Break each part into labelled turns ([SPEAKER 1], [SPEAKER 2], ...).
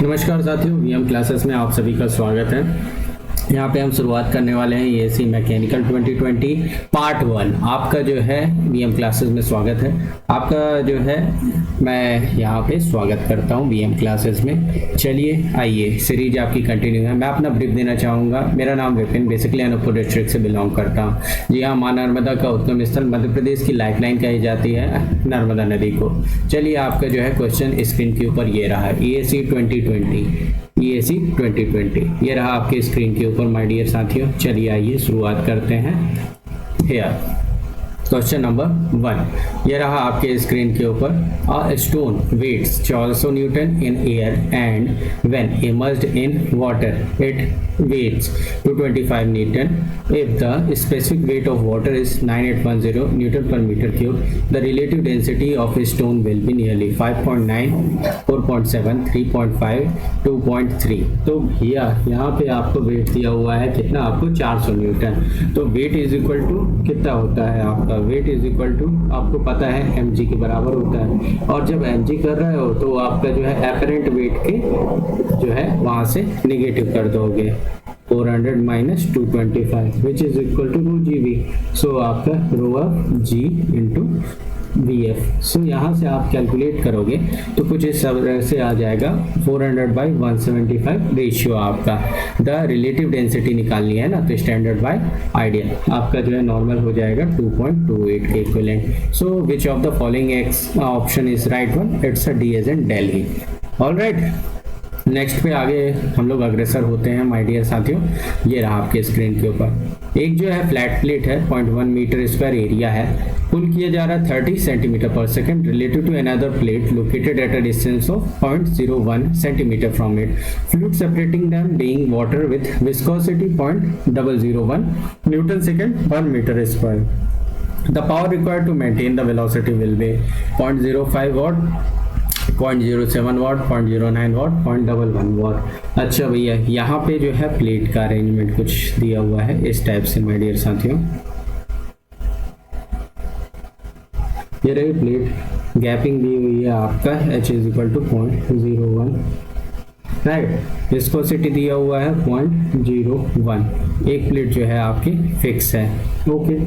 [SPEAKER 1] नमस्कार साथियों, VM classes में आप सभी का स्वागत है। यहाँ पे हम शुरुआत करने वाले हैं एसी मैकेनिकल 2020 पार्ट 1। आपका जो है वीएम क्लासेस में स्वागत है। आपका जो है मैं यहाँ पे स्वागत करता हूँ वीएम क्लासेस में। चलिए आइए, सीरीज आपकी कंटिन्यू है। मैं अपना ब्रीफ देना चाहूँगा। मेरा नाम विपिन, बेसिकली अनूपपुर डिस्ट्रिक्ट से बिलोंग करता हूँ। जी हाँ, माँ नर्मदा का उद्गम स्थल मध्य प्रदेश की लाइफलाइन कही जाती है नर्मदा नदी को। चलिए, आपका जो है क्वेश्चन स्क्रीन के ऊपर ये रहा है, EAC 2020 ये रहा आपके स्क्रीन के ऊपर माय डियर साथियों। चलिए आइए शुरुआत करते हैं। हियर क्वेश्चन नंबर 1, ये रहा आपके स्क्रीन के ऊपर। A stone weighs 1400 newton in air and when immersed in water it weighs 225 Newton. If the specific weight of water is 9810 Newton per meter cube, the relative density of a stone will be nearly 5.9, 4.7, 3.5, 2.3. तो भैया यहाँ पे आपको wait दिया हुआ है कितना, आपको 400 न्यूटन। तो वेट इज इक्वल टू कितना होता है आपका, वेट इज इक्वल टू आपको पता है mg के बराबर होता है। और जब mg कर रहे हो तो आपका जो है एपरेंट वेट के जो है वहाँ से निगेटिव कर दोगे। 400 minus 225 which is equal to rho gv। सो आपका rho of g into vf। सो यहाँ से आप कैलकुलेट करोगे तो कुछ इस तरह से आ जाएगा 400 by 175 रेशियो आपका। द रिलेटिव डेंसिटी निकालनी है ना, तो स्टैंडर्ड बाय आइडियल आपका जो है नॉर्मल हो जाएगा 2.28 के equivalent. So which of the following option is right one? It's a D as in Delhi. Alright, next पे आगे हम लोग अग्रसर होते हैं माय डियर साथियों। ये रहा आपके स्क्रीन के ऊपर एक जो है फ्लैट प्लेट है, 0.1 मीटर स्क्वायर एरिया है, पुल किया जा रहा है 30 centimetre per second relative to another plate located at a distance of 0.01 centimetre from it. Fluid separating them being water with viscosity 0.001 newton second per metre square. The power required to maintain the velocity will be 0.05 watt, 0.07 watt, 0.09 watt, 0.11 watt. अच्छा भैया, यहाँ पे जो है plate का arrangement कुछ दिया हुआ है इस टाइप से माय डियर साथियों। ये रही प्लेट, गैपिंग दी हुई है आपका h is equal to 0.01, right. Viscosity दिया हुआ है 0.01। एक प्लेट जो है आपकी फिक्स है, ओके।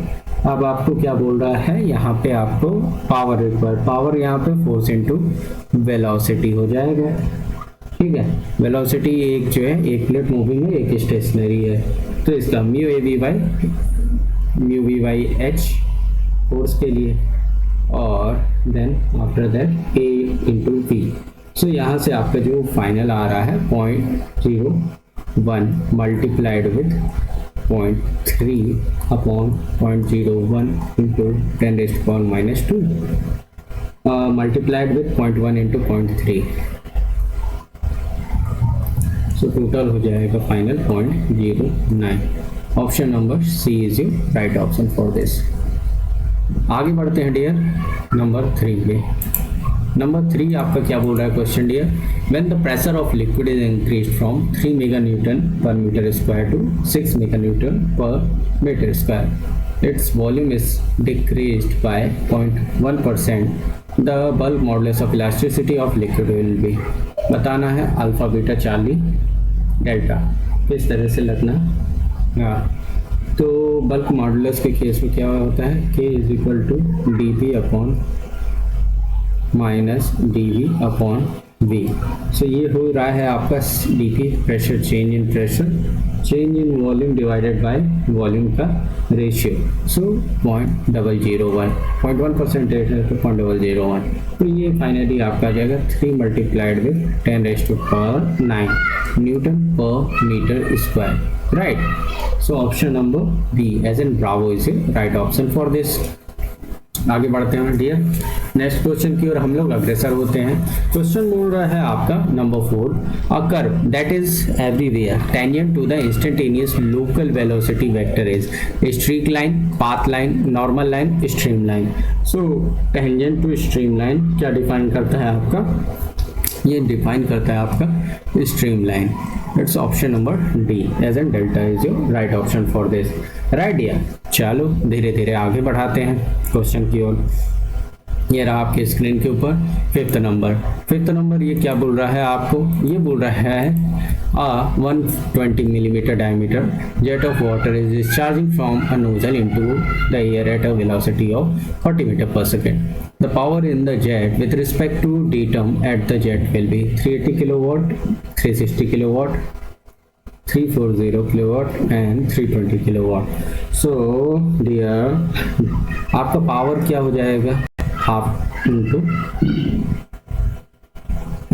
[SPEAKER 1] अब आपको क्या बोल रहा है यहाँ पे, आपको पावर रिक्वायर, पावर यहाँ पे फोर्स इनटू वेलोसिटी हो जाएगा, ठीक है। वेलोसिटी एक जो है, एक प्लेट मूविंग है, एक स्टेशनरी है, तो इसका mu V by H force के लिए, और then after that A into V. So यहाँ से आपका जो फाइनल आ रहा है 0.01 multiplied with 0.3 upon 0.01 into 10⁻⁻2 multiplied with 0.1 into 0.3। So total हो जाएगा final 0.09। Option number C is your right option for this. आगे बढ़ते हैं डियर नंबर 3 पे। नंबर 3 आपका क्या बोल रहा है question dear? When the pressure of liquid is increased from 3 meganewton per meter square to 6 meganewton per meter square, its volume is decreased by 0.1%. The bulk modulus of elasticity of liquid will be। बताना है alpha beta Charlie delta, किस तरह से लगना। हाँ, तो bulk modulus के case में क्या होता है, K is equal to dP upon minus dV upon V। So ये हो रहा है आपका dP pressure, change in pressure, change in volume divided by volume का रेशियो। सो 0.001, 0.1% है तो 0.001। तो ये फाइनली आपका आ जाएगा 3 मल्टीप्लाइड विथ 10⁻⁹ न्यूटन पर metre square, right. So option number B as in bravo is A right option for this. आगे बढ़ते हैं डियर नेक्स्ट क्वेश्चन की ओर हम लोग अग्रसर होते हैं। क्वेश्चन बोल रहा है आपका number 4, a curve that is everywhere tangent to the instantaneous local velocity vector is streak line, path line, normal line, stream line. So tangent to stream line क्या डिफाइन करता है आपका, ये डिफाइन करता है आपका stream line. It's option number D as in delta is your right option for this, right dear. चलो धीरे धीरे आगे बढ़ाते हैं क्वेश्चन की ओर। ये रहा आपके स्क्रीन के ऊपर फिफ्थ नंबर ये क्या बोल रहा है आपको, ये बोल रहा है 120 millimeter diameter jet of water is discharging from a nozzle into the air at a velocity of 40 meter per second. The power in the jet with respect to d term at the jet will be 380 kilowatt, 360 kilowatt, 340 kilowatt and 320 kilowatt. So dear, आपका power क्या हो जाएगा, half into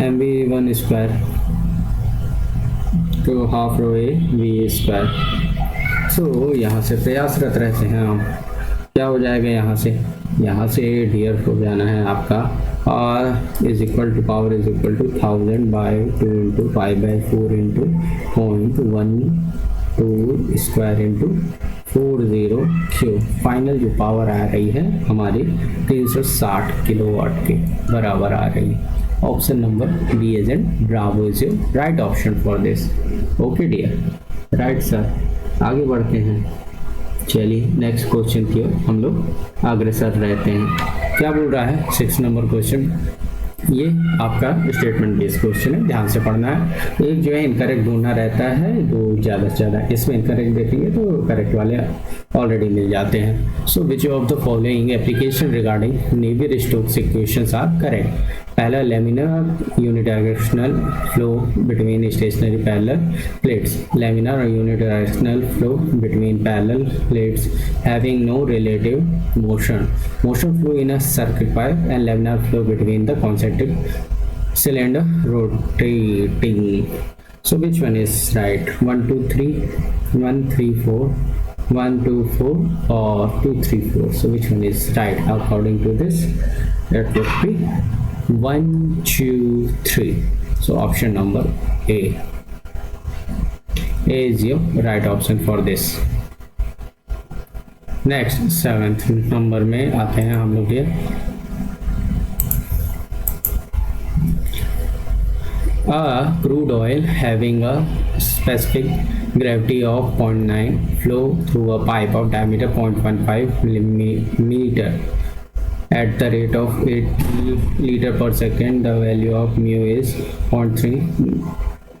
[SPEAKER 1] mv1 square तो half rho A V square. So यहाँ से प्रयासरत रहते हैं हम, क्या हो जाएगा यहाँ से डियर हो जाना है आपका r is equal to power is equal to 1000 by 2 into pi by 4 into 0.12 square into 40 cube. Final जो पावर आ रही है हमारी 360 किलोवाट के बराबर आ रही है। Option number B as and bravo is your right option for this. Okay dear, right sir. आगे बढ़ते हैं, चलिए नेक्स्ट क्वेश्चन की ओर हम लोग अग्रसर रहते हैं। क्या बोल रहा है 6 नंबर क्वेश्चन, ये आपका स्टेटमेंट बेस्ड क्वेश्चन है, ध्यान से पढ़ना है। एक जो है इनकरेक्ट ढूंढना रहता है, दो ज़्यादा से ज़्यादा इसमें इनकरेक्ट देखेंगे तो करेक्ट वाले ऑलरेडी मिल जाते हैं। So which of the following application regarding Navier Stokes equations are correct. पहला, laminar unidirectional flow between stationary parallel plates. Laminar unidirectional flow between parallel plates having no relative motion flow in a circuit pipe and laminar flow between the concentric cylinder rotating. So which one is right? 1 2 3 1 3 4 1 2 4 or 2 3 4. So which one is right according to this? That would be 1 2 3. So option number A is your right option for this. Next 7th number में आते हैं हम लोग। ये a crude oil having a specific gravity of 0.9 flow through a pipe of diameter 0.15 millimeter at the rate of 80 liter per second. The value of mu is 0.3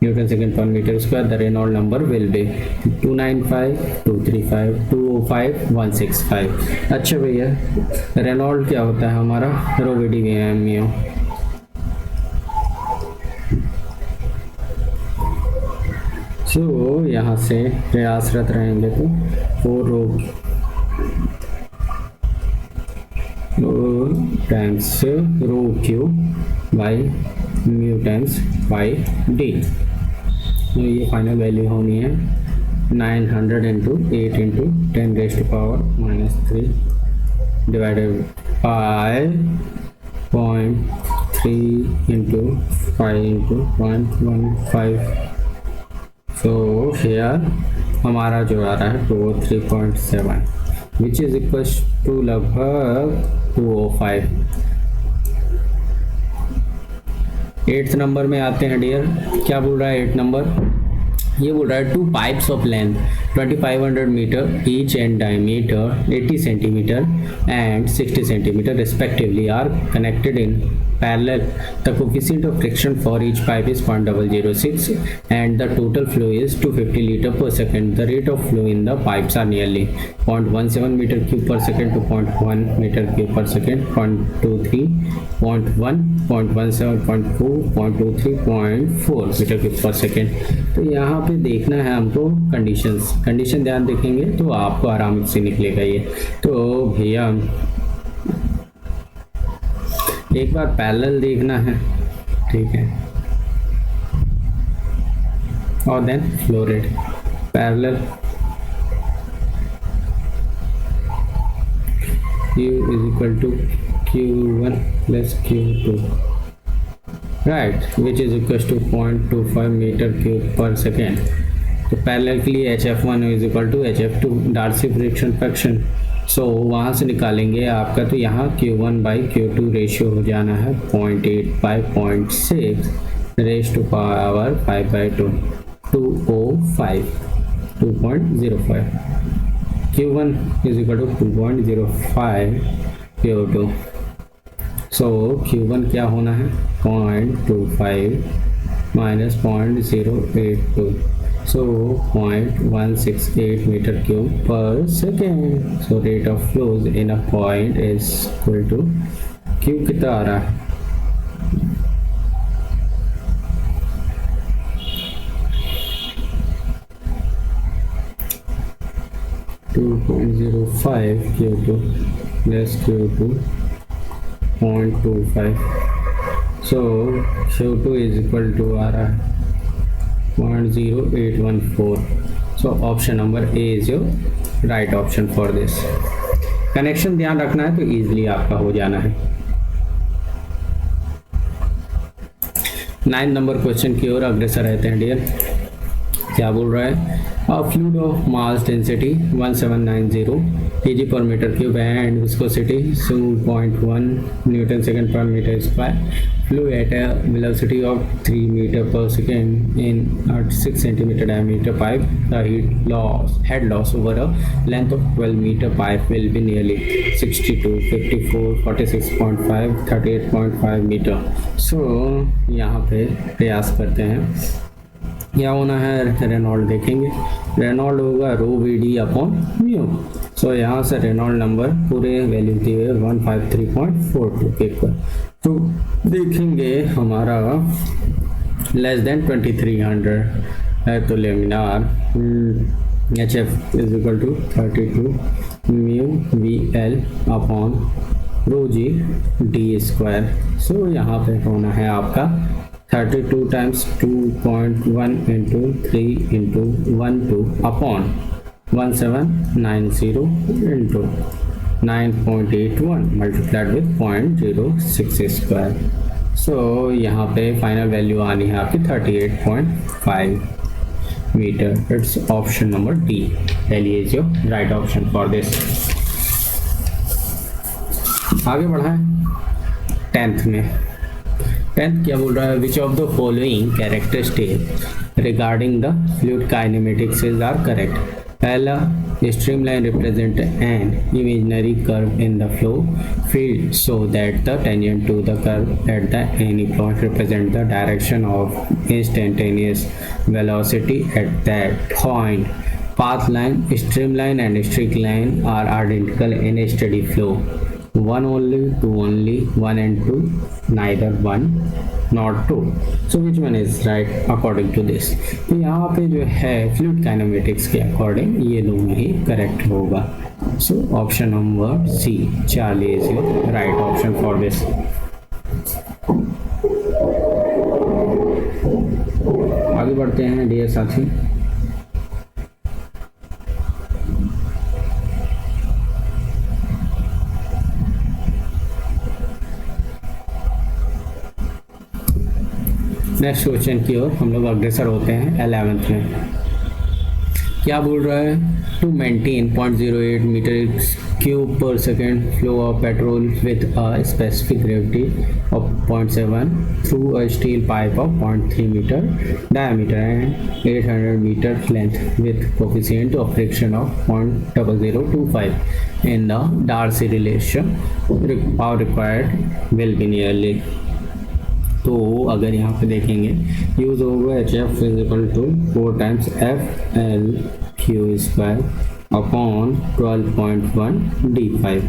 [SPEAKER 1] Newton second per meter square. The Reynolds number will be 295 235 205 165। अच्छा भैया, Reynold क्या होता है हमारा, rho V D mu. So यहाँ से प्रयासरत रहेंगे तो 4 rho times rho Q by mu times by D. तो ये फाइनल वैल्यू होनी है 900 into 8 into 10 raise to power -3 divided by 0.3 into 5 into 0.15। So here हमारा जो आ रहा है 203.7 विच इज इक्वल टू लगभग 205। 8th नंबर में आते हैं डियर। क्या बोल रहा है 8 नंबर, ये बोल रहा है 2 pipes of length 2500 meter each and diameter 80 centimeter and 60 centimeter respectively are connected in parallel. The coefficient of friction for each pipe is 0.006 and the total flow is 250 liter per second. The rate of flow in the pipes are nearly 0.17 meter cube per second to 0.1 meter cube per second, 0.23, 0.1, 0.17, 0.4, 0.23, 0.4 meter cube per second. तो यहाँ पे देखना है हमको condition ध्यान देखेंगे तो आपको आराम से निकलेगा ये। तो भैया एक बार पैरेलल देखना है, ठीक है, और then flow rate parallel Q is equal to Q1 plus Q2, right, which is equal to 0.25 meter cube per second. तो पैरेलल के लिए HF1 is equal to HF2 Darcy friction fraction. So वहाँ से निकालेंगे आपका, तो यहाँ Q1 बाई Q2 रेशियो हो जाना है 0.8 by 0.6 raise to power 5/2 205 2.05। Q1 is equal to 2.05 Q2 so Q1 क्या होना है 0.25 माइनस 0.082, सो 0.168 मीटर क्यूब पर second. So rate of flows in a point is equal to Q कितना आ रहा है 2.05 Q2 plus Q2 0.25, so Q2 is equal to आ रहा है 0.0814, so option number A is your right option for this। Connection ध्यान रखना है तो easily आपका हो जाना है। 9 नंबर क्वेश्चन की ओर अग्रसर रहते हैं डियर। क्या बोल रहा है fluid of mass density 1790 kg per meter cube and viscosity 2.1 Newton second per meter square, flew at a velocity of 3 meter per second in a 6 centimeter diameter pipe. The head loss over a length of 12 meter pipe will be nearly 62, 54, 46.5, 38.5 metre. सो यहाँ पे प्रयास करते हैं क्या होना है, Reynold देखेंगे। Reynold होगा रो V D upon mu. So यहाँ से रेनॉल्ड नंबर पूरे वैल्यू दिए 153.42 के पर, तो देखेंगे हमारा लेस देन 2300 है, तो laminar H F is equal to 32 mu V L upon rho G D square. So यहाँ पे होना है आपका 32 times 2.1 into 3 into 12 upon 1790 into 9.81 multiplied with 0.06 square. So यहाँ पे फाइनल वैल्यू आनी है आपकी 38.5 metre. It's option number D is your right option for this. आगे बढ़ाएं 10th में। 10th क्या बोल रहा है, विच of the following characteristic regarding the fluid kinematics are correct. पहला, streamline represent an imaginary curve in the flow field so that the tangent to the curve at the any point represent the direction of instantaneous velocity at that point. Path line, streamline and streak line are identical in a steady flow. One only, two only, one and two, neither one not two. So which one is right according to this? तो यहाँ पे जो है fluid kinematics के according ये दोनों ही correct होगा। So option number C charlie is your right option for this. आगे बढ़ते हैं डियर साथी। नेक्स्ट क्वेश्चन की ओर हम लोग अग्रसर होते हैं 11th में। क्या बोल रहा है, टू मेंटेन 0.08 मीटर क्यूब पर second flow of petrol with a specific gravity of 0.7 through a steel pipe of 0.3 meter diameter and 800 meter length with coefficient of friction of 0.0025 in the Darcy relation, power required will be nearly. तो अगर यहाँ पे देखेंगे use होगा h F is equal to 4 times f l q square upon 12.1 d5।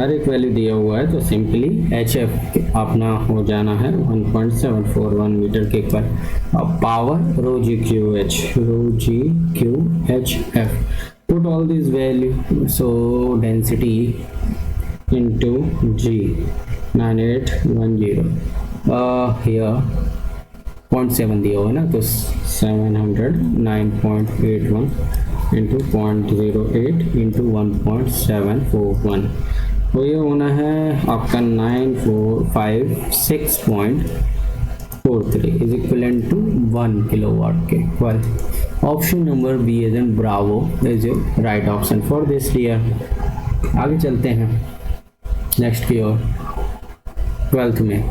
[SPEAKER 1] हर एक value दिया हुआ है तो सिंपली एच एफ अपना हो जाना है 1.741 मीटर के पर। अब power rho g q h f, put all this value, so density into g 9810 here 0.7 दिया हुआ है ना, तो 709.81 इंटू 0.08 इंटू 1.741, तो ये होना है आपका 9456.43 इज इक्वलेंट टू 1 किलोवाट के equal. Option number B is in bravo is your right option for this year. आगे चलते हैं नेक्स्ट की ओर 12th में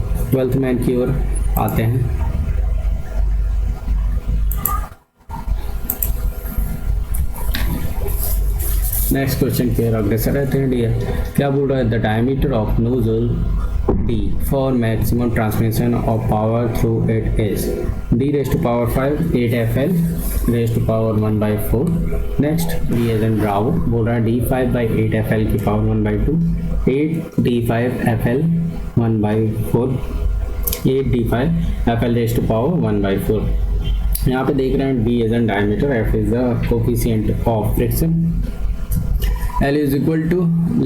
[SPEAKER 1] की ओर आते हैं। नेक्स्ट क्वेश्चन की ओर अग्रसर रहते हैं डियर। क्या बोल रहा है, the diameter of nozzle D for maximum transmission of power through it is D raised to power 5 8FL raised to power 1 by 4. Next D as in Bravo बोल रहा है D5 by 8FL की power 1 by 2, 8D5FL 1 by 4, 8D5FL raised to power 1 by 4. यहाँ पे देख रहे हैं D as in diameter, F is the coefficient of friction, L is equal to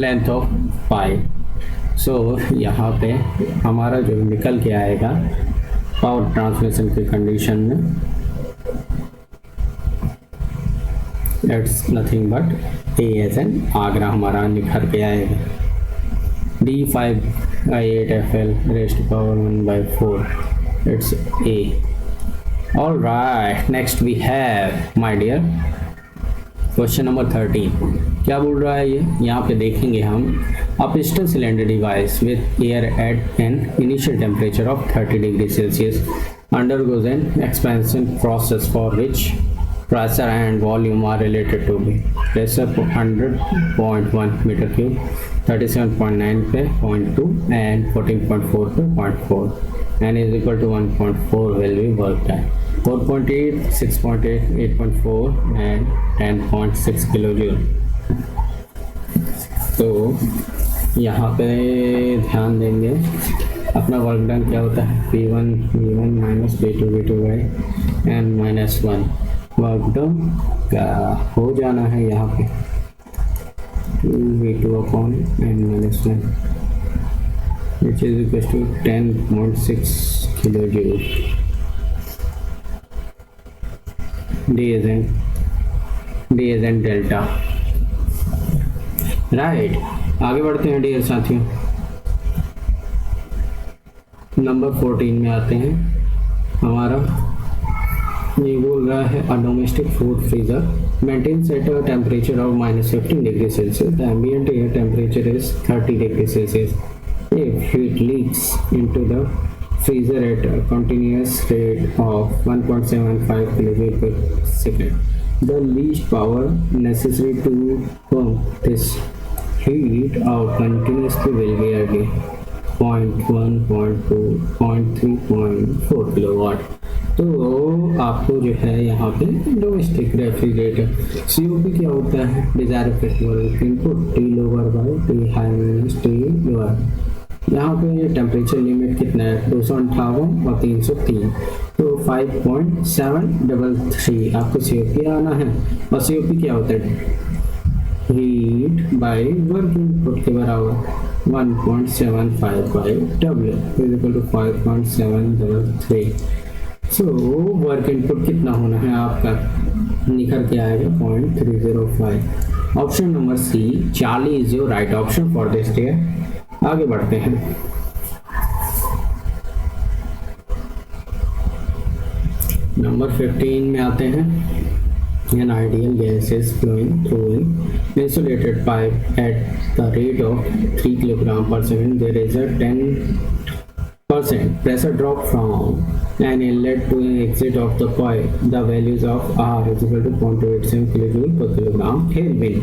[SPEAKER 1] length of pipe. सो यहाँ पे हमारा जो निकल के आएगा पावर ट्रांसमिशन की कंडीशन में, it's nothing but A as in Agra हमारा निखर के आएगा D5/8FL raised to power 1 by 4, it's A. All right, next we have my dear question number 13. क्या बोल रहा है ये, यहाँ पे देखेंगे हम a piston cylinder device with air at an initial temperature of 30 degrees Celsius undergoes an expansion process for which pressure and volume are related to be pressure 100.1 meter cube, 37.9 पे 0.2 and 14.4 पे 0.4, n is equal to 1.4 will be work time 4.8, 6.8, 8.4 and 10.6 kilojoule. तो यहाँ पे ध्यान देंगे अपना work done क्या होता है P1 V1 minus P2 V2 by n minus 1. Work done क्या हो जाना है यहाँ पे 2V2 upon n minus 1 which is equal to 10.6 kilojoule. D is in delta. Right, आगे बढ़ते हैं डियर साथियों. नंबर 14 में आते हैं. हमारा ये बोल रहा है a domestic food freezer maintains at a temperature of -15 degree Celsius. The ambient air temperature is 30 degree Celsius. If heat leaks into the freezer at a continuous rate of 1.75 kJ per second. The least power necessary to pump this heat out continuously will be again 0.1, 0.2, 0.3, 0.4 kilowatt. तो आपको जो है यहाँ पे domestic refrigerator COP क्या होता है desired effective input T lower by T high minus T lower. यहाँ पे टेम्परेचर लिमिट कितना है 258 और 303, तो 5.733 आपको COP आना है. और COP क्या होता है हीट बाय वर्क इनपुट के बराबर 1.75 by W is equal to 5.733. So work input कितना होना है आपका निकल के आएगा 0.305. Option number C 40 is your right option for this dear. आगे बढ़ते हैं. नंबर 15 में आते हैं. An ideal gas is flowing through an insulated pipe at the rate of 3 kg per second. There is a 10% pressure drop from an inlet to an exit of the pipe. The values of R is equal to 0.87 kJ per kilogram Kelvin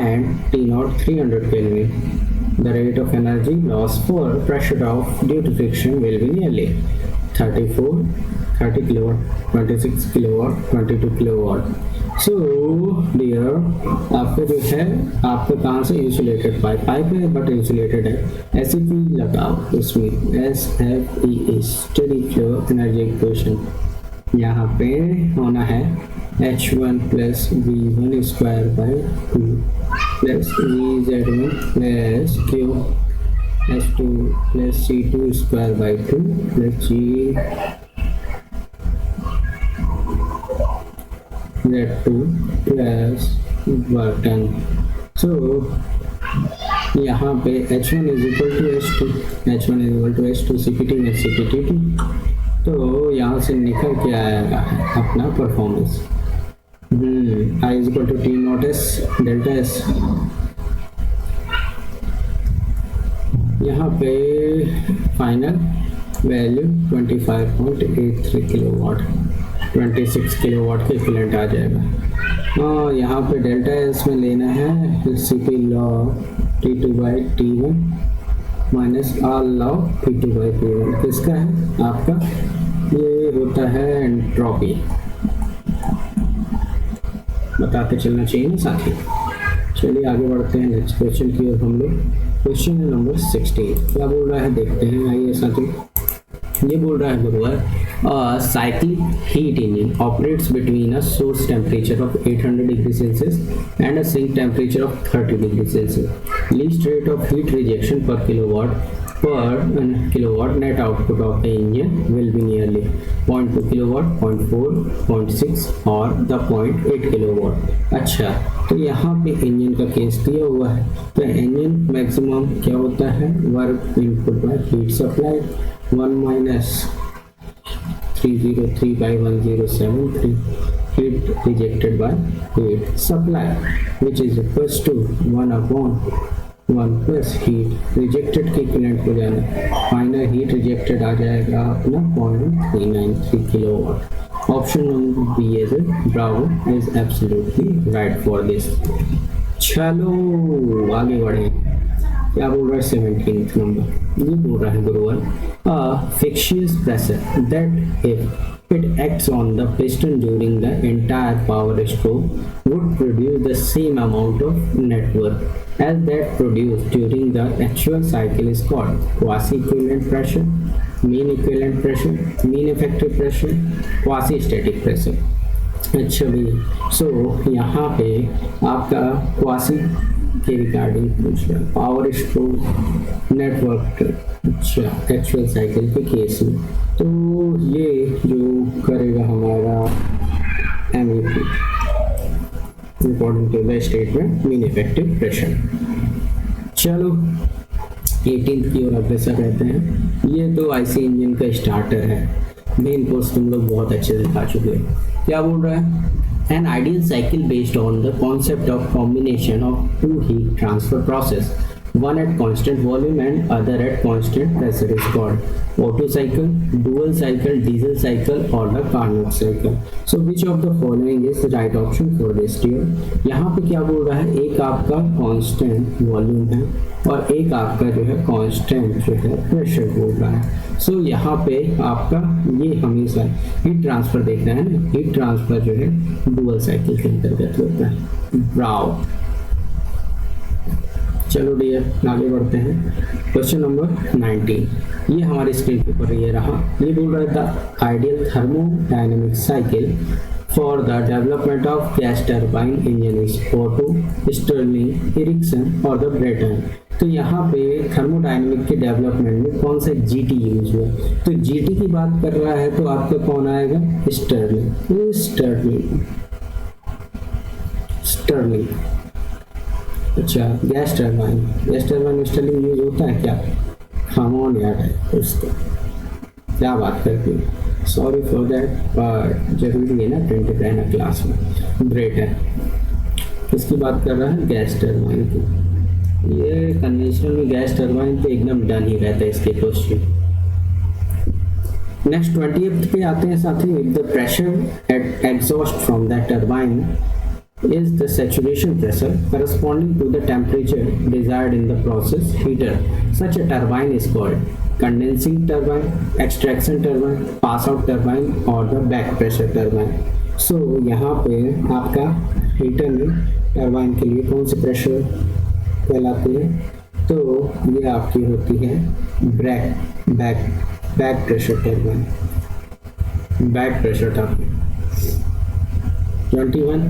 [SPEAKER 1] and T naught 300 Kelvin. The rate of energy loss for pressure drop due to friction will be nearly 34, 30 kilowatt, 26 kilowatt, 22 kilowatt. So dear, आपको जो है आपको कहाँ से insulated pipe है but insulated है. SFE लगाओ उसमें SFE steady flow energy equation. यहाँ पे होना है H1 plus V1 square by 2 plus VZ1 plus Q H2 plus C2 square by 2 plus G Z2 plus work done. So यहाँ पे H1 is equal to H2 CPT में CPT. तो यहाँ से निकल के आएगा अपना performance I is equal to T naught S delta S. यहाँ पे फाइनल वैल्यू 25.83 किलोवाट 26 किलोवाट के इक्विवेलेंट आ जाएगा. और यहाँ पे डेल्टा एस में लेना है CP log T2 by T1 minus r log P2/P1 किसका है आपका, ये होता है एंट्रोपी, बताते चलना चाहिए ना साथी। चलिए आगे बढ़ते हैं नेक्स्ट क्वेश्चन की ओर हम लोग। क्वेश्चन है नंबर 16, क्या बोल रहा है देखते हैं, आइए साथी। ये बोल रहा है गुरुवार cyclic heat engine operates between a source temperature of 800 degrees Celsius and a sink temperature of 30 degrees Celsius. Least rate of heat rejection per kilowatt net output of the engine will be nearly 0.2 kilowatt, 0.4, 0.6 और the 0.8 kilowatt। अच्छा, तो यहाँ पे engine का case दिया हुआ है, तो इंजन मैक्सिमम क्या होता है, work input by heat supply 1 minus 303 by 1073 heat rejected by heat supply, which is equals to 1 upon 1 plus heat rejected के इक्विवेलेंट हो जाना, फाइनल हीट रिजेक्टेड आ जाएगा अपना 0.393 kilowatt. Option number B is bravo is absolutely right for this. चलो आगे बढ़े, क्या बोल रहा है 17th नंबर, ये बोल रहा है गुरुवार fictitious pressure that if it acts on the piston during the entire power stroke would produce the same amount of net work as that produced during the actual cycle is called quasi-equivalent pressure, mean equivalent pressure, mean effective pressure, quasi-static pressure। अच्छा भैया, सो यहाँ पे आपका quasi के regarding पूछ रहा है, power stroke network, अच्छा एक्चुअल साइकिल के केस में, तो ये जो करेगा हमारा MEP according to the statement mean effective pressure. चलो 18th की ओर अग्रसर रहते हैं। ये तो IC इंजन का स्टार्टर है, मेन कोर्स तुम लोग बहुत अच्छे से खा चुके हो। क्या बोल रहा है, an ideal cycle based on the concept of combination of two heat transfer process, one at constant volume and other at constant pressure is called Otto cycle, dual cycle, diesel cycle or the Carnot cycle। So which of the following is the right option for this dear? यहाँ पे क्या बोल रहा है, एक आपका constant volume है और एक आपका जो है constant जो है pressure बोल रहा है। सो यहाँ पे आपका ये हमेशा हीट ट्रांसफर देखना है ना, हीट ट्रांसफर जो है डुअल साइकिल के अंतर्गत होता है। ब्राव। चलो डियर आगे बढ़ते हैं। क्वेश्चन नंबर 19, ये हमारे स्क्रीन के ऊपर ये रहा, ये बोल रहा था ideal thermodynamic cycle for the development of gas turbine engine is Otto, Stirling, Ericsson और द ब्रेटन। तो यहाँ पे थर्मोडायनेमिक के डेवलपमेंट में कौन सा GT यूज हुआ, तो GT की बात कर रहा है तो आपका कौन आएगा, स्टर्लिंग। स्टर्लिंग अच्छा, गैस टर्बाइन स्टर्लिंग यूज होता है क्या, खामोन याद है उसको, क्या बात करती है, सॉरी फॉर दैट, पर जरूरी है ना प्रिंट रहना क्लास में। ब्रेटन इसकी बात कर रहा है गैस टर्बाइन की, ये कन्वेंशनल में गैस टर्बाइन तो एकदम डन ही रहता है इसके क्वेश्चन। नेक्स्ट 20th पे आते हैं साथी। If the pressure at exhaust from that turbine is the saturation pressure corresponding to the temperature desired in the process heater, such a turbine is called condensing turbine, extraction turbine, pass out turbine or the back pressure turbine। so यहाँ पे आपका heater में turbine के लिए कौन सी pressure कहलाती है, तो ये आपकी होती है back pressure turbine, back pressure turbine. 21,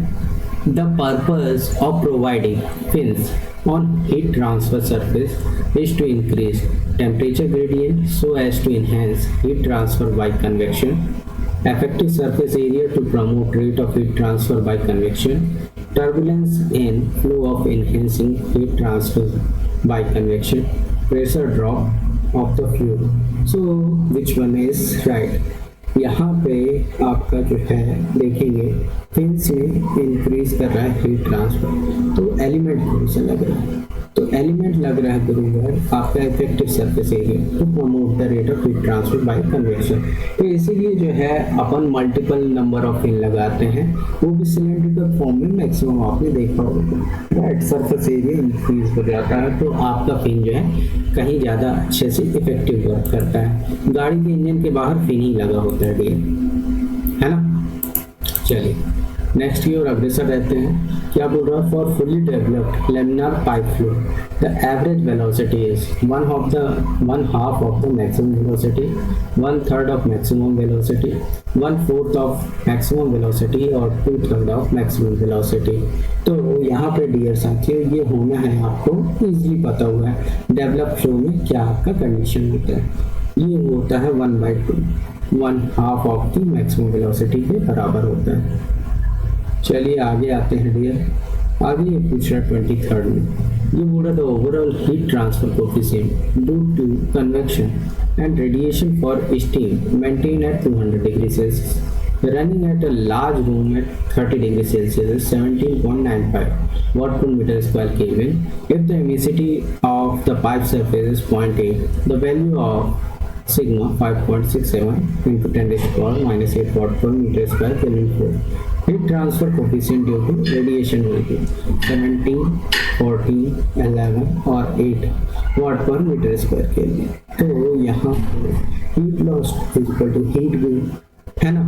[SPEAKER 1] the purpose of providing fins on heat transfer surface is to increase temperature gradient so as to enhance heat transfer by convection, effective surface area to promote rate of heat transfer by convection, turbulence in flow of enhancing heat transfer by convection, pressure drop of the fuel। so which one is right? यहाँ पे आपका जो है देखेंगे fin से increase कर रहा है हीट ट्रांसफर, तो एलिमेंट कौन सा लग रहा है, तो एलिमेंट लग रहा है बराबर आपका effective surface area to promote the rate of heat transfer by convection. तो इसीलिए जो है अपन मल्टीपल नंबर ऑफ फिन लगाते हैं, वो भी सिलेंड्रिकल फॉर्म में मैक्सिमम आपने देखा होगा, राइट। सरफेस एरिया इंक्रीज हो जाता है तो आपका फिन जो है कहीं ज़्यादा अच्छे से इफेक्टिव वर्क करता है। गाड़ी के इंजन के बाहर फिन ही लगा होता है डियर, है ना। चलिए नेक्स्ट की ओर अग्रसर रहते हैं। क्या बोल रहा है, for fully developed laminar pipe flow the average velocity is one half of the maximum velocity, 1/3 of maximum velocity, 1/4 of maximum velocity और 2/3 ऑफ मैक्सिमम वेलोसिटी। तो यहाँ पे डियर साथियों ये होना है आपको इजीली पता हुआ है, डेवलप फ्लो में क्या आपका कंडीशन होता है, ये होता है 1/2, 1/2 ऑफ द मैक्सिमम वेलोसिटी के बराबर होता है। चलिए आगे आते हैं डियर। आगे ये पूछ रहा है 23rd में, ये बोल रहा था overall heat transfer coefficient due to convection and radiation for steam maintain at 200 degree Celsius running at a large room at 30 degree Celsius 17.95 watt per meter square Kelvin. If the emissivity of the pipe surface is 0.8, the value of sigma 5.67 into 10 raised to power minus 8 watt per meter square Kelvin flow. Heat transfer coefficient due to radiation will be 17, 14, 11 और 8 watt per meter square Kelvin. तो यहाँ पे heat loss equal to heat gain है ना।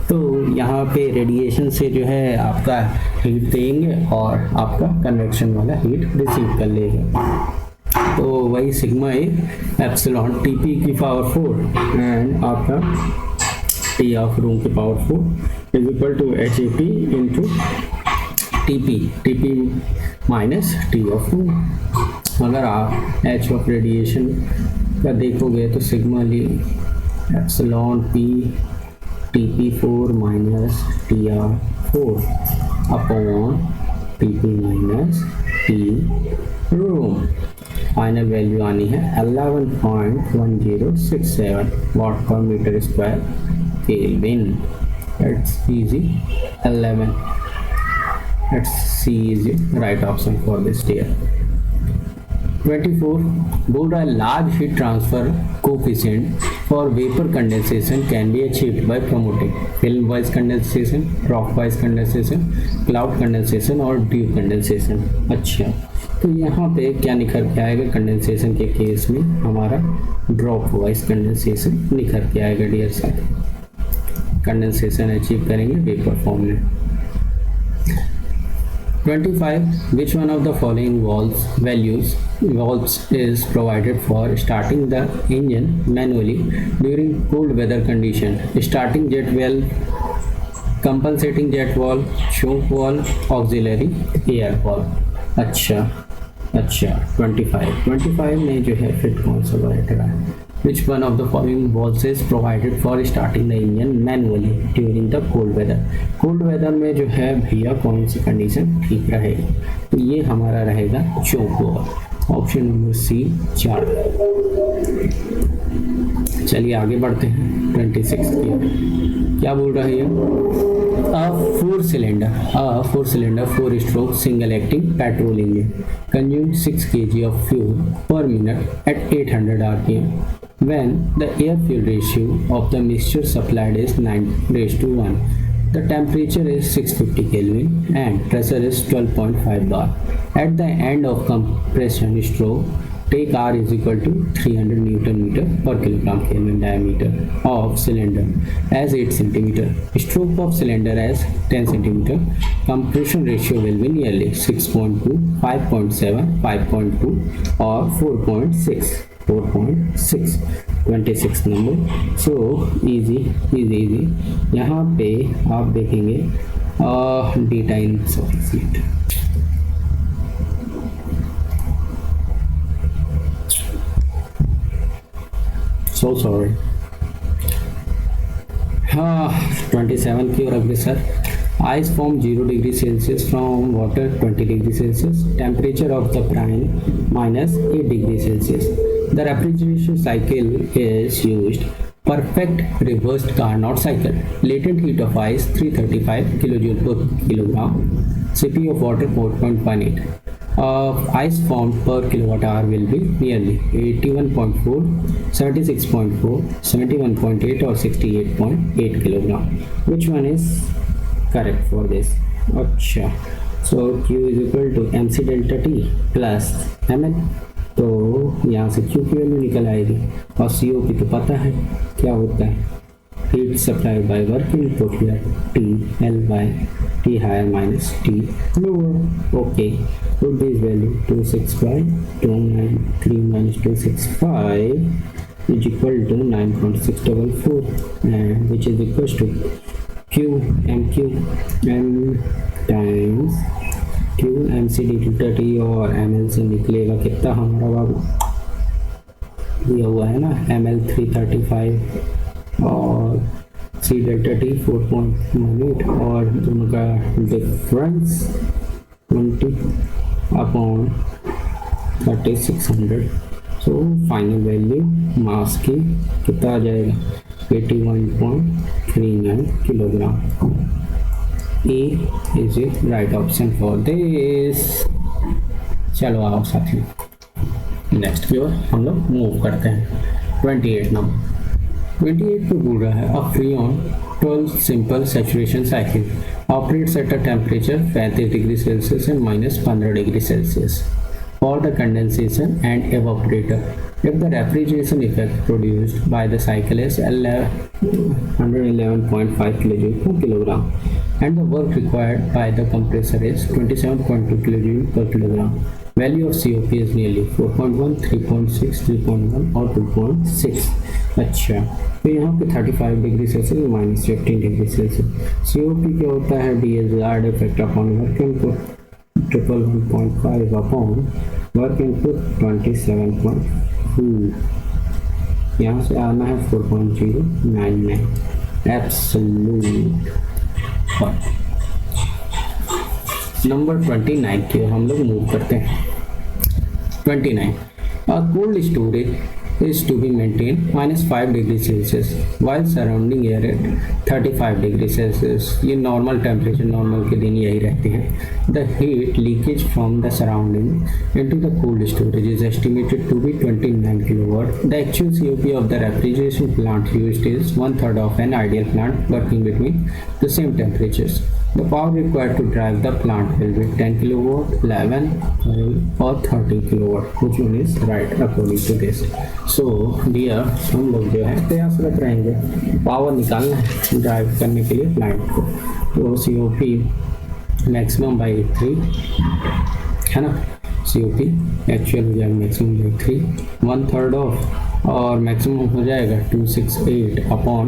[SPEAKER 1] तो यहाँ पे radiation से जो है आपका हीट देंगे और आपका कन्वेक्शन वाला हीट रिसीव कर लेगा। तो वही सिग्मा ए एप्सिलॉन टीपी की पावर 4 एंड आपका टी ऑफ रूम की power 4 is equal to H A P into T P minus T of room. अगर आप एच ऑफ रेडिएशन का देखोगे तो सिग्मा ली epsilon P TP4 minus TR4 upon TP minus T room। Final value आनी है 11.1067 watt per metre square kelvin. It's easy 11। Let's see is the right option for this dear। 24 बोल रहा है large heat transfer coefficient for vapour condensation can be achieved by promoting film wise condensation, drop wise condensation, cloud condensation और due condensation. अच्छा, तो यहाँ पे क्या निखर के आएगा, कंडेंसेशन के केस में हमारा ड्रॉप वाइज कंडेंसेशन निखर के आएगा डियर साथ। कंडेंसेशन अचीव करेंगे वेपर फॉर्म में। 25 which one of the following valves is provided for starting the engine manually during cold weather condition? Starting jet valve, compensating jet valve, choke valve, auxiliary air valve। अच्छा 25 में जो है fit कौन सा बैठ रहा है, which one of the following valves is provided for starting the engine manually during the cold weather? cold weather में जो है भैया कौन सी कंडीशन ठीक रहेगी, तो ये हमारा रहेगा चोक वाल्व, ऑप्शन नंबर सी 4। चलिए आगे बढ़ते हैं 26 की। क्या बोल रहा है ये, a four cylinder 4-stroke single acting petrol engine consumes 6 kg of fuel per minute at 800 rpm when the air fuel ratio of the mixture supplied is 9:1. The temperature is 650 Kelvin and pressure is 12.5 bar. At the end of compression stroke, take R is equal to 300 Newton meter per kilogram Kelvin diameter of cylinder as 8 cm. Stroke of cylinder as 10 cm. Compression ratio will be nearly 6.2, 5.7, 5.2 or 4.6। 26 number. So easy. यहाँ पे आप देखेंगे data insufficient. So sorry. हाँ 27 की ओर अग्रसर। Ice form 0 degree Celsius from water 20 degree Celsius. Temperature of the brine minus 8 degree Celsius. The refrigeration cycle is used. Perfect reversed Carnot cycle. Latent heat of ice 335 kJ per kilogram. Cp of water 4.18. ice formed per kilowatt hour will be nearly 81.4, 76.4, 71.8 or 68.8 kilogram. Which one is correct for this? अच्छा, so Q is equal to mc delta T plus ml. तो यहाँ से Q की value निकल आएगी और CO की तो पता है क्या होता है, heat supplied by work input here T L by T higher minus T lower. Okay, put this value 265 minus 265 is equal to 9.644 and which is equals to Q MQ M times Q MC delta T और ML से निकलेगा कितना हमारा बाबू, दिया हुआ है ना ML 335 और C डेल्टा T 4.18 और दोनों का difference 20 upon 3600. So final value mass की कितना आ जाएगा 81.39 kilogram. A is A right option for this. चलो आओ साथियों नेक्स्ट की ओर हम लोग मूव करते हैं. 28 नंबर 28 पे बोल रहा है a Freon 12 simple saturation cycle operates at a temperature 35 degree Celsius and -15 degree Celsius for the condensation and evaporator. If the refrigeration effect produced by the cycle is 111.5 kJ per kilogram and the work required by the compressor is 27.2 kJ per kilogram, value of COP is nearly 4.1, 3.6, 3.1 और 2.6. अच्छा, तो यहाँ पे 35 degree Celsius -15 degree Celsius. COP क्या होता है, desired effect upon work input 111.5 upon work input 27.2. यहाँ से आना है 4.099 एब्सोल्यूट. नंबर 29 की हम लोग मूव करते हैं. 29 a cold storage is to be maintained -5 degree Celsius while surrounding air at 35 degree Celsius. ये नॉर्मल टेम्परेचर नॉर्मल के दिन यही रहते हैं. The heat leakage from the surrounding into the cold storage is estimated to be 29 kilowatt. The actual COP of the refrigeration plant used is 1/3 of an ideal plant working between the same temperatures. The power required to drive the plant will be 10 kilowatt, 11, 12 or 13 kilowatt. Which one is right according to this? So dear, हम लोग जो है प्रयासरत रहेंगे power निकालना है drive करने के लिए प्लांट को. तो COP मैक्सिमम बाई 3 है ना, COP एक्चुअल हो जाएगा मैक्सिमम बाई 3 1/3 ऑफ और मैक्सिमम हो जाएगा 268 अपॉन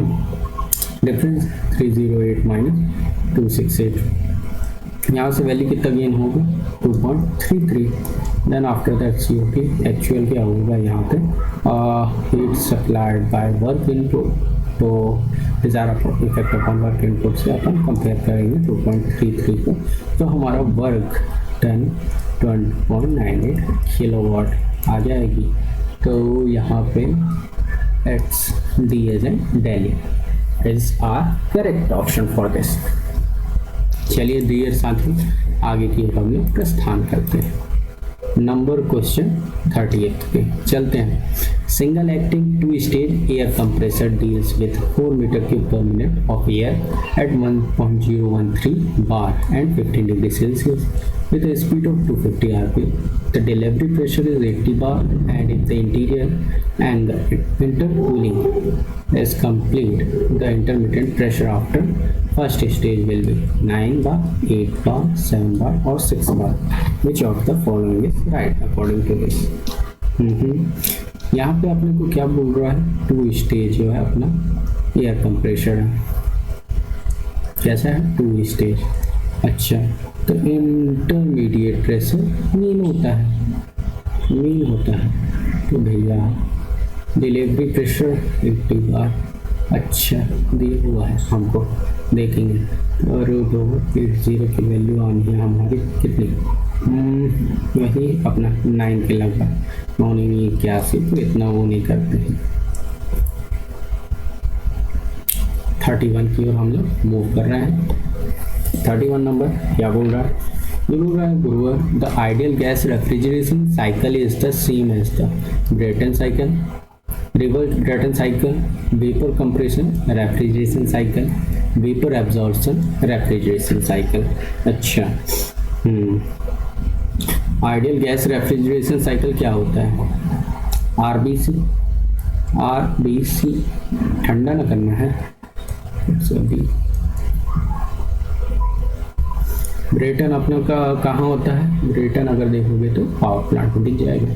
[SPEAKER 1] डिफरेंस 308 माइनस 268. यहाँ से वैल्यू कितना गेन होगा 2.33. Then after that COP actual क्या होगा यहाँ पे heat supplied by work input. तो desire effect upon work input से अपन कंपेयर करेंगे 2.33 को. तो हमारा वर्क डन 20.98 किलोवाट आ जाएगी. तो यहाँ पे it's D as in Delhi is our correct option for this. चलिए डियर साथियों आगे की हम लोग प्रस्थान करते हैं. नंबर क्वेश्चन 38 पे चलते हैं. Single acting 2 stage air compressor deals with 4 meter cube पर minute of air at 1.013 bar and 15 degree Celsius with a speed of 250 rpm. The delivery pressure is 80 bar and if the interior and the intercooling is complete, the intermittent pressure after first stage will be 9 bar, 8 bar, 7 bar or 6 bar. Which of the following is right according to this? यहाँ पे अपने को क्या बोल रहा है 2 stage जो है अपना एयर कंप्रेशर है. कैसा है 2 स्टेज. अच्छा, तो इंटरमीडिएट प्रेशर मीन होता है. तो भैया डिलीवरी प्रेशर 80 बार. अच्छा दिया हुआ है हमको देखेंगे. और 280 की वैल्यू आनी है हमारी कितनी वही अपना 9 के लगभग 981. तो इतना वो नहीं करते हैं. 31 की ओर हम लोग मूव कर रहे हैं. 31 नंबर क्या बोल रहा है ये बोल रहा है गुरुवर the ideal gas refrigeration cycle is the same as the Brayton cycle, reverse Brayton cycle, vapour compression refrigeration cycle, vapour absorption refrigeration cycle. अच्छा, आइडियल गैस रेफ्रिजरेशन साइकिल क्या होता है? आरबीसी, ठंडा ना करना है सभी। ब्रेटन अपने का कहाँ होता है? ब्रेटन अगर देखोगे तो पावर प्लांट में दिख जाएगा।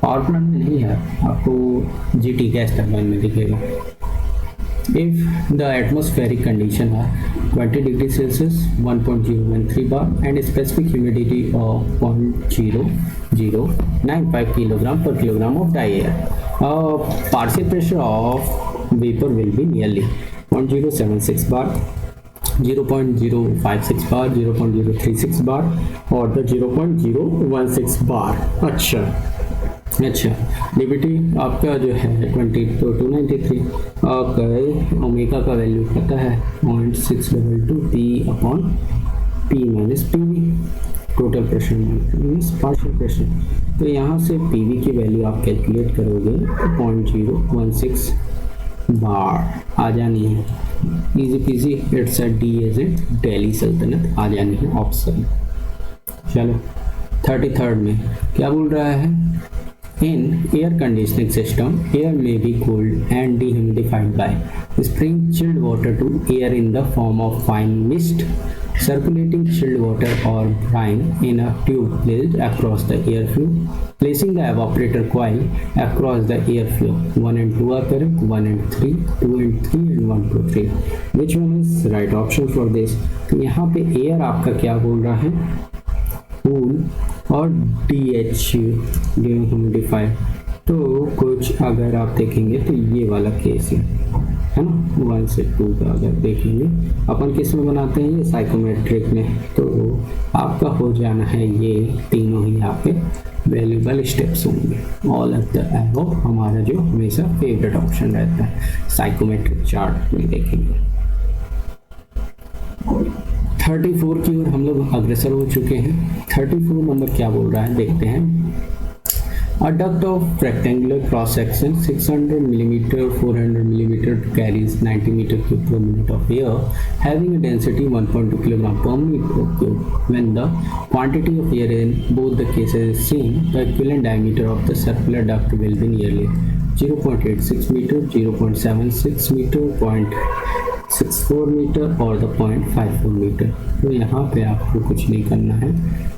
[SPEAKER 1] पावर प्लांट में नहीं है, आपको जीटी गैस टरबाइन में दिखेगा। If the atmospheric condition are 20 degrees Celsius 1.013 bar and specific humidity of 0.0095 kilogram per kilogram of dry air, partial pressure of vapor will be nearly 0.076 bar, 0.056 bar, 0.036 bar और the 0.016 bar। अच्छा, DBT आपका जो है 2293, आपका omega का value पता है 0.622 P upon P minus P V, total pressure minus partial pressure. तो यहाँ से पी वी की वैल्यू आप कैलकुलेट करोगे तो 0.016 बार आ जानी है। Easy peasy, it's a D as in Delhi सल्तनत आ जानी है ऑप्शन। चलो 33rd में क्या बोल रहा है? In air conditioning system, air may be cooled and dehumidified by spraying chilled water to air in the form of fine mist, circulating chilled water or brine in a tube placed across the airflow, placing the evaporator coil across the airflow. 1 and 2 are correct, 1 and 3, 2 and 3 and 1 to 3. Which one is right option for this? तो यहाँ पे air आपका क्या बोल रहा है? Cool और DH डिह्यूमिडिफाई। तो कुछ अगर आप देखेंगे तो ये वाला केस है ना, 1 से 2 का अगर देखेंगे अपन किस में बनाते हैं? ये साइकोमेट्रिक में। तो आपका हो जाना है ये तीनों ही आपके वैल्यूबल स्टेप्स होंगे। ऑल ऑफ द एबव हमारा जो हमेशा फेवरेट ऑप्शन रहता है साइकोमेट्रिक चार्ट में देखेंगे। 34 की ओर हम लोग अग्रसर हो चुके हैं। 34 नंबर क्या बोल रहा है देखते हैं। A duct of rectangular cross section 600 mm 400 mm carries 90 meter cube per minute of air having a density 1.2 kg per meter cube. When the quantity of air in both the cases is same, the equivalent diameter of the circular duct will be nearly 0.86 meter, 0.76 meter, 0.64 metre और the 0.54 metre. तो यहाँ पे आपको कुछ नहीं करना है,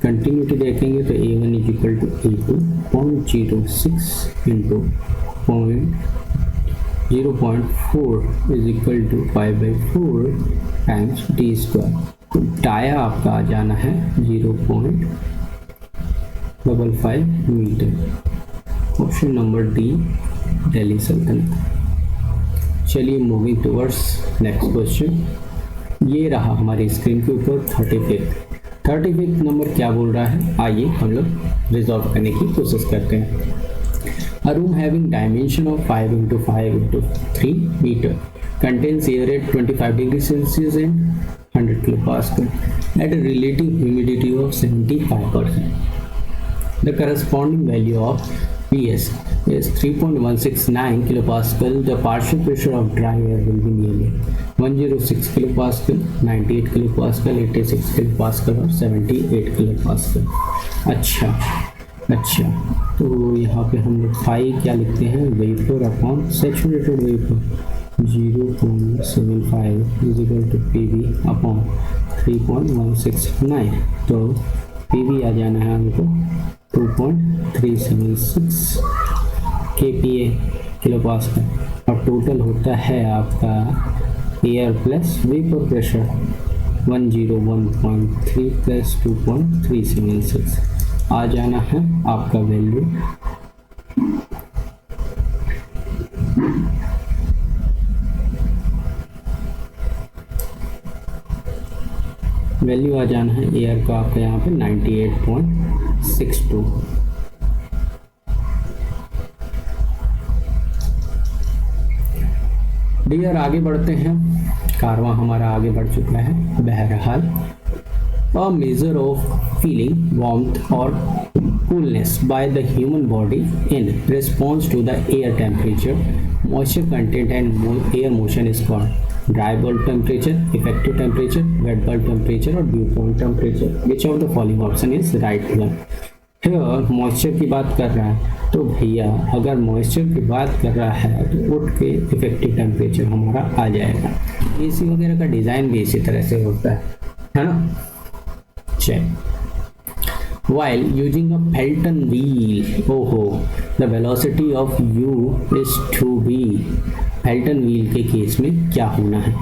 [SPEAKER 1] continuity देखेंगे तो A1 is equal to A2 0.06 into 0.4 is equal to 5/4 times D square. तो डाया आपका आ जाना है 0.55 metre. Option number D Delhi सल्तनत। चलिए मूविंग टुवर्ड्स नेक्स्ट क्वेश्चन। ये रहा हमारी स्क्रीन के ऊपर 35th नंबर क्या बोल रहा है, आइए हम लोग रिजॉल्व करने की कोशिश करते हैं। A room having dimension of 5 × 5 × 3 metre contains air at 25 degrees Celsius and 100 kilopascal at a relative humidity of 75%. The corresponding value of PS is 3.169 kilopascal. The partial pressure of dry air will be nearly 106 kilopascal, 98 kilopascal, 86 kilopascal और 78 kilopascal। अच्छा, तो यहाँ पे हम लोग phi क्या लिखते हैं? Vapour upon saturated vapour 0.75 is equal to PV upon 3.169। तो PV आ जाना है हमको 2.376 kPa किलोपास्कल और टोटल होता है आपका air plus vapour pressure 101.3 plus 2.376 आ जाना है आपका वैल्यू। वैल्यू आ जाना है एयर का आपका यहाँ पे 98.62। डियर आगे बढ़ते हैं। कारवां हमारा आगे बढ़ चुका है। बहरहाल a measure of feeling warmth or coolness by the human body in response to the air temperature, moisture content and air motion is called dry bulb temperature, effective temperature, wet bulb temperature or dew point temperature. Which of the following option is right one? Here moisture की बात कर रहा है, तो भैया अगर moisture की बात कर रहा है तो उठ के इफेक्टिव टेम्परेचर हमारा आ जाएगा। एसी वगैरह का डिज़ाइन भी इसी तरह से होता है ना। While using a Pelton wheel, the velocity of u is to be Pelton wheel के केस में क्या होना है?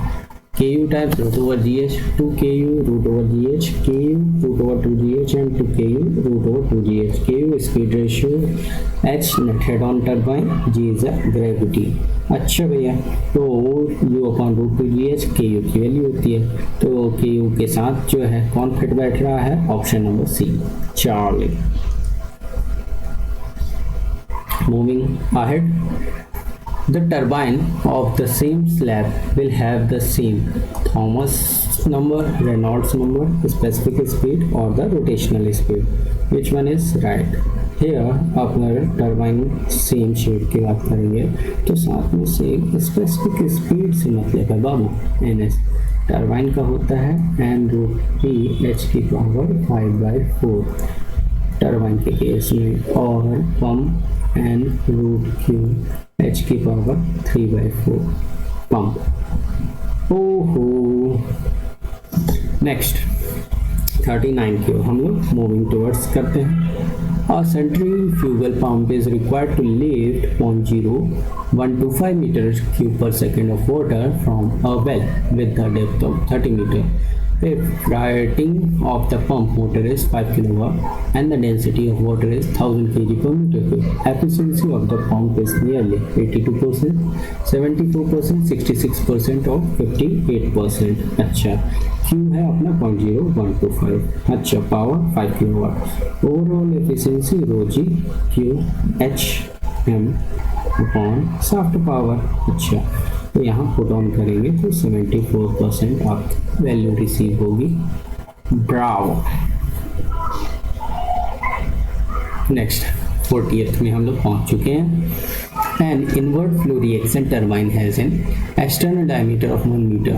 [SPEAKER 1] ku times root over gh, 2ku root over gh, ku root over 2gh and 2ku root over 2gh. ku speed ratio, h net head on turbine, g is a gravity. अच्छा भैया, तो u upon root 2gh ku की value होती है, तो ku के साथ जो है कौन फिट बैठ रहा है? Option number C, Charlie. Moving ahead, the turbine of the same slab will have the same Thomas number, Reynolds number, specific speed or the rotational speed. Which one is right? Here अगर turbine same shade की बात करेंगे तो साथ में same specific speed से मतलब है बाबू। ns टर्बाइन का होता है n√3 h की पावर 5/4 टर्बाइन के केस में, और पंप n√q h की पावर 3/4 पंप। ओहो, नेक्स्ट 39 की ओर हम लोग मूविंग टुवर्ड्स करते हैं। A centrifugal pump is required to lift 0.125 meters cube per second of water from a well with a depth of 30 meters. If rating of the pump motor is 5 kW and the density of water is 1000 kg per meter cube, efficiency of the pump is nearly 82%, 74%, 66% और 58%. अच्छा, Q है अपना 0.0125, अच्छा power 5 kW, overall efficiency रो जी Q H M upon shaft power. अच्छा, तो यहाँ put on करेंगे तो 74% आपकी वैल्यू रिसीव होगी। ब्रावो। नेक्स्ट 40th में हम लोग पहुँच चुके हैं। An inward flow reaction turbine has an external diameter of 1 meter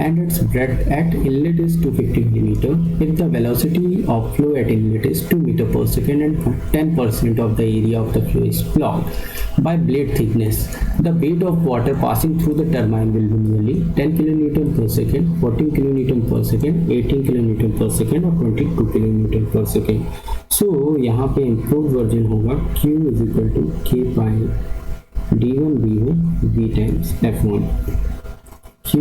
[SPEAKER 1] and its breadth at inlet is 250 millimeter. If the velocity of flow at inlet is 2 meter per second and 10% of the area of the flow is blocked by blade thickness, the weight of water passing through the turbine will be nearly 10 kilonewton per second, 14 kilonewton per second, 18 kilonewton per second और 22 kilonewton per second. So यहाँ पे improved version होगा Q is equal to K by D1 B1 B times F1. Q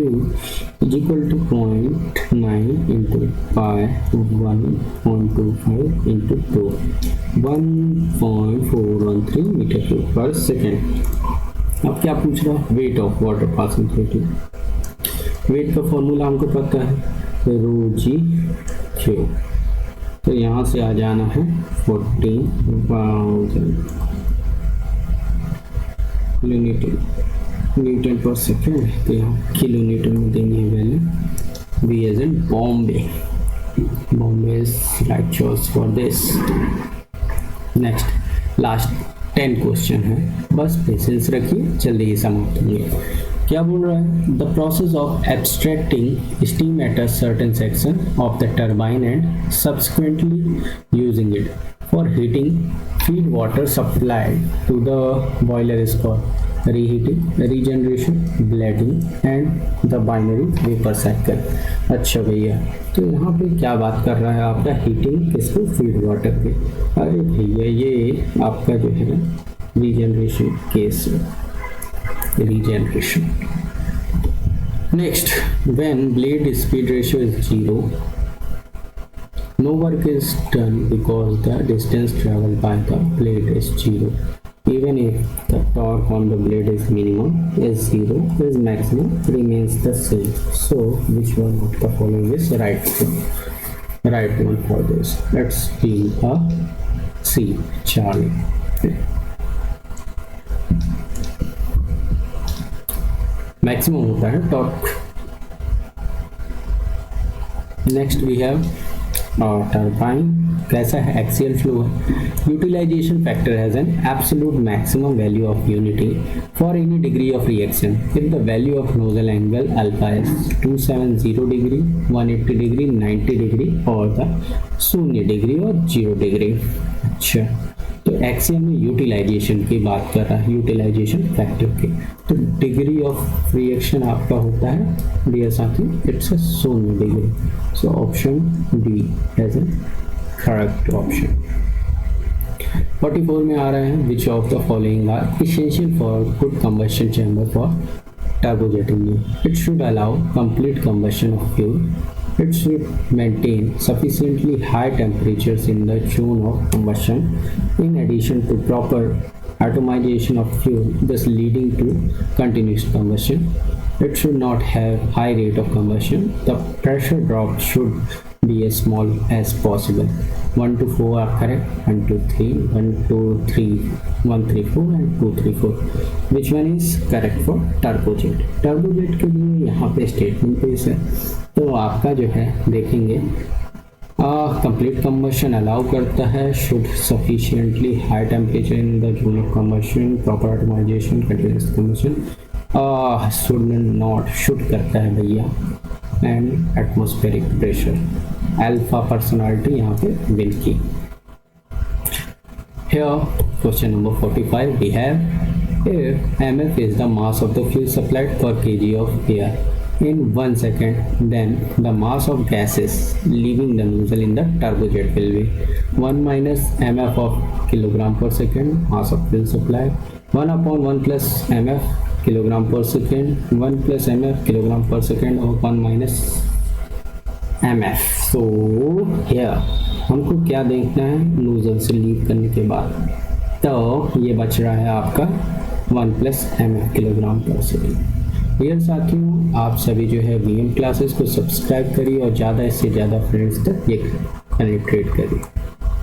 [SPEAKER 1] is equal to 0.9 into pi 1.25 into 2, 1.413 meter cube per second. अब क्या पूछ रहा है? Weight of water passing through. Weight का formula हमको पता है, रो जी क्यू, तो यहाँ से आ जाना है 14,000 न्यूटन पर सेकेंड, तो यहाँ किलो न्यूटन में देनी है value. B as in Bombay, Bombay is right choice for this. Next last 10 question है, बस पेशेंस रखिए, जल्दी ही समाप्त होंगे। क्या बोल रहा है? The process of abstracting steam at a certain section of the turbine and subsequently using it for heating feed water supplied to the boiler is called reheating, regeneration, blading and the binary vapor cycle. अच्छा भैया, तो यहाँ पे क्या बात कर रहा है आपका? हीटिंग किसको? फीड वाटर पे। अरे भैया ये आपका जो है regeneration case, regeneration. Next, when blade speed ratio is 0, no work is done because the distance traveled by the blade is 0. Even if the torque on the blade is minimum, is 0, is maximum remains the same. So which one of the following is right one? Right one for this. Let's be a C, Charlie. Maximum होता है torque next we have turbine कैसा है, axial flow है. Utilisation factor has an absolute maximum value of unity for any degree of reaction if the value of nozzle angle alpha is 270 degree, 180 degree, 90 degree और the 0 degree और 0 degree. अच्छा, तो axial में utilisation की बात कर रहा है, यूटिलाइजेशन फैक्टर की. तो डिग्री ऑफ रिएक्शन आपका होता है डियर साथी, it's 0 degree. So option D as a correct option. 44 में आ रहे हैं, which of the following are essential for good combustion chamber for turbojet engine. It should allow complete combustion of fuel. It should maintain sufficiently high temperatures in the zone of combustion, in addition to proper atomization of fuel, thus leading to continuous combustion. It should not have high rate of combustion. The pressure drop should be as small as possible. 1 to 4 are correct. 1 to 3, 1 to 3, 1 3 4 and 2 3 4. Which one is correct for turbojet? Turbojet के लिए यहाँ पे statement पेश है, तो आपका जो है देखेंगे कंप्लीट कंबशन अलाउ करता है, should sufficiently high temperature in the zone of combustion, proper atomisation, continuous combustion, should not, should करता है भैया, and atmospheric pressure. Alpha personality यहाँ पे विन की. Here question number 45 we have if mf is the mass of the fuel supplied per kg of air in 1 second, then the mass of gases leaving the nozzle in the turbojet will be 1 minus mf of kilogram per second mass of fuel supply, 1 upon 1 plus mf kilogram per second, 1 plus mf kilogram per second और 1 minus mf. So here हमको क्या देखना है, nozzle से leave करने के बाद, तो ये बच रहा है आपका 1 प्लस mf किलोग्राम पर सेकेंड. डियर साथियों, आप सभी जो है VM क्लासेस को सब्सक्राइब करिए और ज़्यादा से ज़्यादा फ्रेंड्स तक ये पेनिट्रेट करिए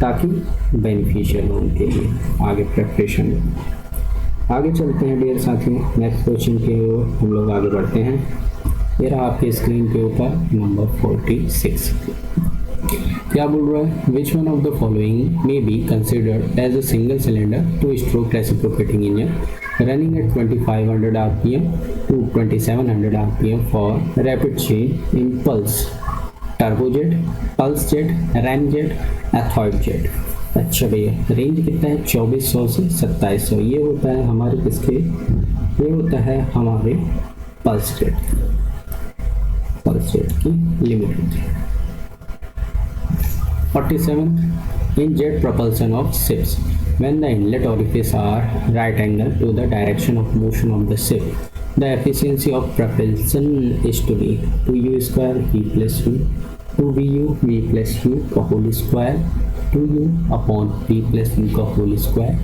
[SPEAKER 1] ताकि बेनिफिशियल हो उनके लिए आगे प्रेपरेशन में. आगे चलते हैं डियर साथियों, नेक्स्ट क्वेश्चन के ओर हम लोग आगे बढ़ते हैं. ये रहा आपके स्क्रीन के ऊपर नंबर 46. क्या बोल रहा है, which one of the following may be considered as a single cylinder two stroke reciprocating engine running at 2500 RPM to 2700 RPM for rapid change in pulse, turbojet, pulse jet, ram jet, athodyd jet. अच्छा भैया, range कितना है, 2400 से 2700. ये होता है हमारे किसके, ये होता है हमारे पल्स जेट की लिमिट होती है. 47 in jet propulsion of ships, when the inlet orifices are right angle to the direction of motion of the ship, the efficiency of propulsion is to be 2u square v plus u, 2vu v plus u का whole square, 2u upon v plus u का whole square,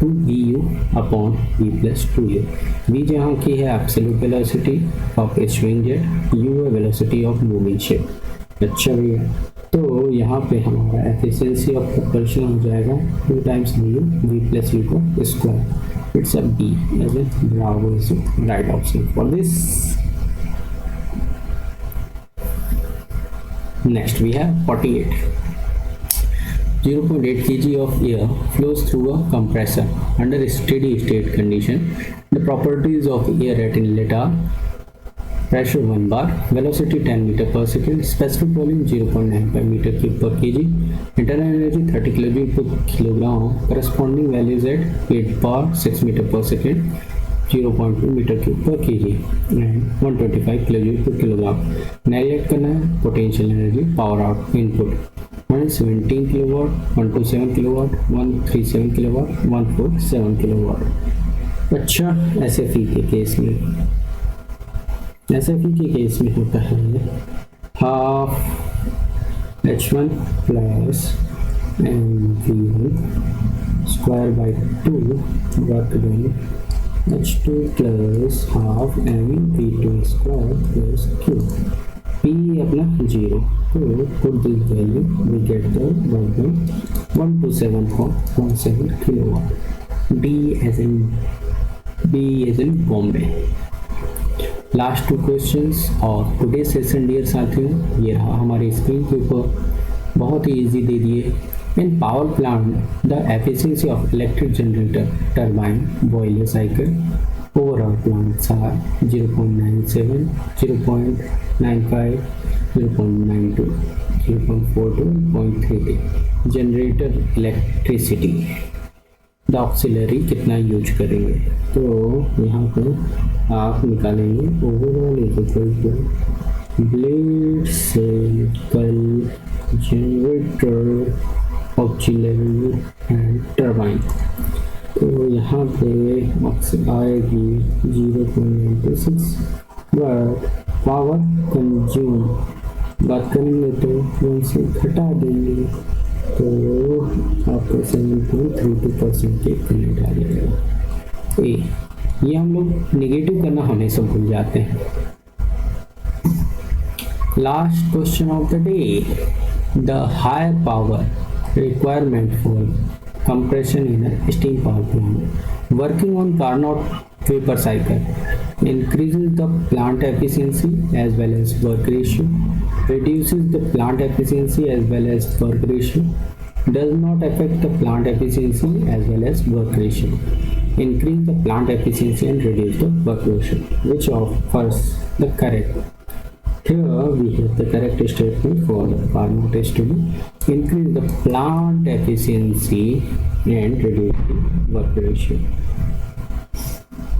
[SPEAKER 1] 2vu upon v plus 2u. v जहाँ की है absolute velocity of a swing jet, u है velocity of moving ship. अच्छा भैया, तो यहाँ पे हमारा एफिशिएंसी ऑफ प्रोपल्शन हो जाएगा 2 times v plus u का square. It's a B as a bravo is right option for this. Next we have 48. 0.8 kg of air flows through a compressor under a steady state condition. The properties of air at inlet are pressure 1 bar, velocity 10 meter per second, specific volume 0.95 meter cube per kg, internal energy 30 kJ per kilogram, corresponding values at 8 bar 6 meter per second, 0.2 meter cube per kg and 125 kJ per kilogram. Neglect करना है potential energy, power out input 117 kilowatt, 127 kilowatt, 137 kilowatt, 147 kilowatt. अच्छा, SFE के case में, SFE के case में होता है half h1 plus mv1 square by 2 work done h2 plus half mv2 square plus q. p अपना 0, तो put this value we get the work done 127.17 kilowatt. B as in Bombay. Last 2 questions और today session dear साथियों, ये रहा हमारे screen के ऊपर, बहुत ही इजी दे दिए। In power plant the efficiency of electric generator, turbine, boiler cycle, overall plants are 0.97, 0.95, 0.92, 0.42, 0.33। Generator electricity the auxiliary कितना यूज करेंगे, तो यहाँ पर आप निकालेंगे overall is equal to blade cycle generator auxiliary and turbine. तो यहाँ पे आएगी 0.96, बट पावर कंज्यूम बात करेंगे तो 1 से घटा देंगे तो आपको 7.32% के करंट आ जाएगा। तो ये हम लोग नेगेटिव करना हमेशा भूल जाते हैं। Last question of the day, the higher power requirement for compression in a steam power plant working on Carnot vapor cycle increases the plant efficiency as well as work ratio, reduces the plant efficiency as well as work ratio, does not affect the plant efficiency as well as work ratio, increase the plant efficiency and reduce the work ratio. Which offers the correct? Here we have the correct statement for the Carnot is to be increase the plant efficiency and reduce the work ratio.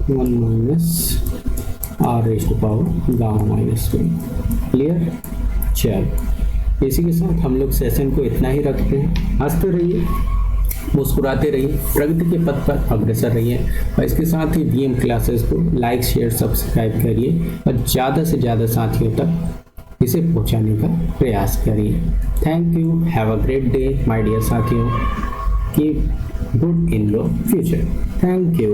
[SPEAKER 1] 1 minus r raised to power gamma minus 1. Clear? चल, इसी के साथ हम लोग session को इतना ही रखते हैं। हंसते रहिए, मुस्कुराते रहिए, प्रगति के पथ पर अग्रसर रहिए और इसके साथ ही वीएम क्लासेस को लाइक, शेयर, सब्सक्राइब करिए और ज़्यादा से ज़्यादा साथियों तक इसे पहुंचाने का प्रयास करिए। Thank you, have a great day my dear साथियों, keep good in your future. Thank you.